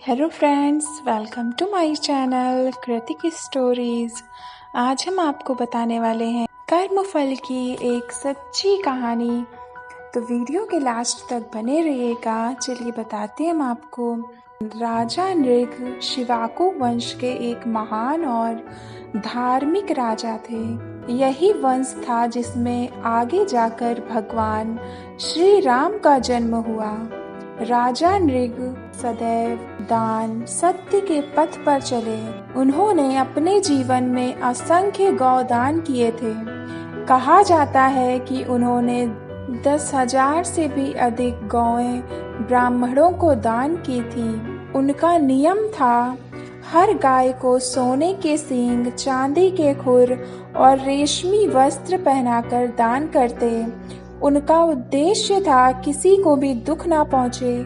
Hello friends, welcome to my channel Kritik stories. आज हम आपको बताने वाले हैं कर्मफल की एक सच्ची कहानी। तो वीडियो के लास्ट तक बने रहिएगा। चलिए बताते हैं हम आपको। राजा नृग शिवाको वंश के एक महान और धार्मिक राजा थे। यही वंश था जिसमें आगे जाकर भगवान श्री राम का जन्म हुआ। राजा नृग सदैव दान सत्य के पथ पर चले। उन्होंने अपने जीवन में असंख्य गौदान किए थे। कहा जाता है कि उन्होंने 10,000 से भी अधिक गौएं ब्राह्मणों को दान की थी। उनका नियम था हर गाय को सोने के सींग, चांदी के खुर और रेशमी वस्त्र पहनाकर दान करते। उनका उद्देश्य था किसी को भी दुख ना पहुंचे,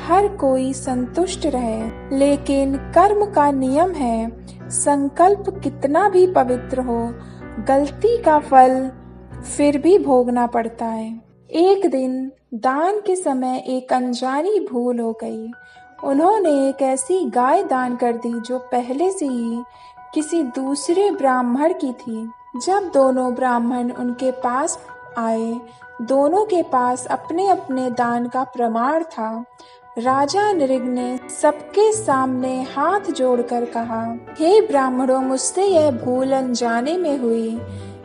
हर कोई संतुष्ट रहे। लेकिन कर्म का नियम है, संकल्प कितना भी पवित्र हो, गलती का फल फिर भी भोगना पड़ता है। एक दिन दान के समय एक अनजानी भूल हो गई। उन्होंने एक ऐसी गाय दान कर दी जो पहले से ही किसी दूसरे ब्राह्मण की थी। जब दोनों ब्राह्मण उनके पास आए, दोनों के पास अपने अपने दान का प्रमाण था। राजा नृग ने सबके सामने हाथ जोड़कर कहा, हे ब्राह्मणों, मुझसे यह भूल अनजाने में हुई।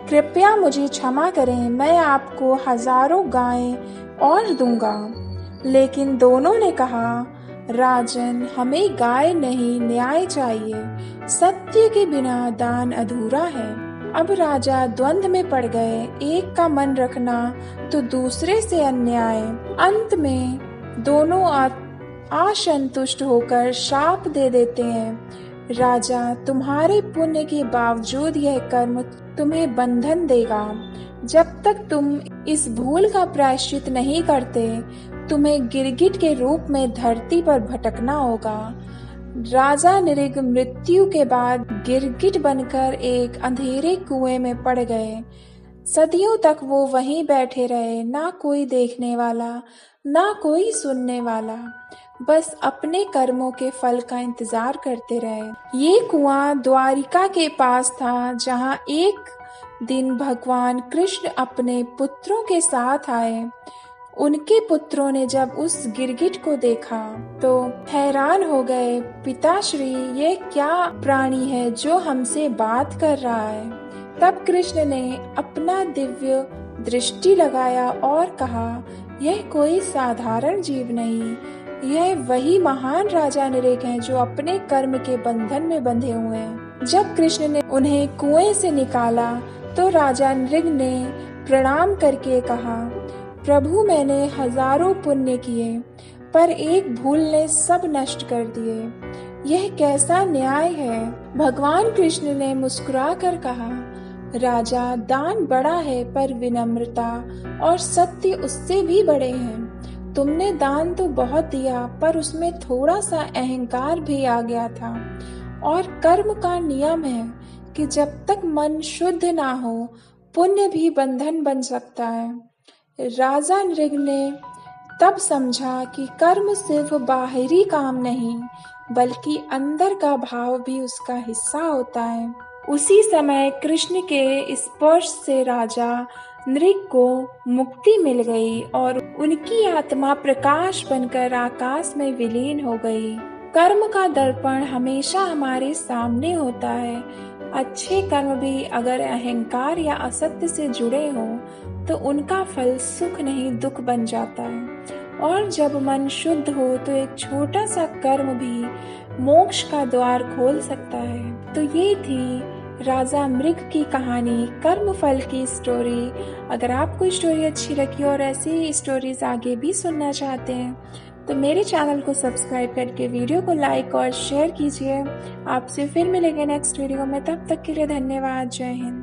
कृपया मुझे क्षमा करें। मैं आपको हजारों गायें और दूंगा। लेकिन दोनों ने कहा, राजन, हमें गाय नहीं, न्याय चाहिए। सत्य के बिना दान अधूरा है। अब राजा द्वंद्व में पड़ गए। एक का मन रखना तो दूसरे से अन्याय। अंत में दोनों असंतुष्ट होकर शाप दे देते हैं, राजा, तुम्हारे पुण्य के बावजूद यह कर्म तुम्हें बंधन देगा। जब तक तुम इस भूल का प्रायश्चित नहीं करते, तुम्हें गिरगिट के रूप में धरती पर भटकना होगा। राजा नृग मृत्यु के बाद गिरगिट बनकर एक अंधेरे कुएं में पड़ गए। सदियों तक वो वहीं बैठे रहे, ना कोई देखने वाला, ना कोई सुनने वाला, बस अपने कर्मों के फल का इंतजार करते रहे। ये कुआं द्वारिका के पास था, जहां एक दिन भगवान कृष्ण अपने पुत्रों के साथ आए। उनके पुत्रों ने जब उस गिरगिट को देखा तो हैरान हो गए। पिताश्री, ये क्या प्राणी है जो हमसे बात कर रहा है? तब कृष्ण ने अपना दिव्य दृष्टि लगाया और कहा, यह कोई साधारण जीव नहीं, यह वही महान राजा नृग हैं जो अपने कर्म के बंधन में बंधे हुए हैं। जब कृष्ण ने उन्हें कुएं से निकाला तो राजा नृग ने प्रणाम करके कहा, प्रभु, मैंने हजारों पुण्य किए, पर एक भूल ने सब नष्ट कर दिए। यह कैसा न्याय है? भगवान कृष्ण ने मुस्कुराकर कहा, राजा, दान बड़ा है पर विनम्रता और सत्य उससे भी बड़े हैं। तुमने दान तो बहुत दिया, पर उसमें थोड़ा सा अहंकार भी आ गया था। और कर्म का नियम है कि जब तक मन शुद्ध ना हो, पुण्य भी बंधन बन सकता है। राजा नृग ने तब समझा कि कर्म सिर्फ बाहरी काम नहीं, बल्कि अंदर का भाव भी उसका हिस्सा होता है। उसी समय कृष्ण के स्पर्श से राजा नृग को मुक्ति मिल गई और उनकी आत्मा प्रकाश बनकर आकाश में विलीन हो गई। कर्म का दर्पण हमेशा हमारे सामने होता है। अच्छे कर्म भी अगर अहंकार या असत्य से जुड़े हों तो उनका फल सुख नहीं, दुख बन जाता है। और जब मन शुद्ध हो तो एक छोटा सा कर्म भी मोक्ष का द्वार खोल सकता है। तो ये थी राजा नृग की कहानी, कर्म फल की स्टोरी। अगर आपको स्टोरी अच्छी लगी और ऐसी स्टोरीज आगे भी सुनना चाहते हैं तो मेरे चैनल को सब्सक्राइब करके वीडियो को लाइक और शेयर कीजिए। आपसे फिर मिलेंगे नेक्स्ट वीडियो में। तब तक के लिए धन्यवाद। जय हिंद।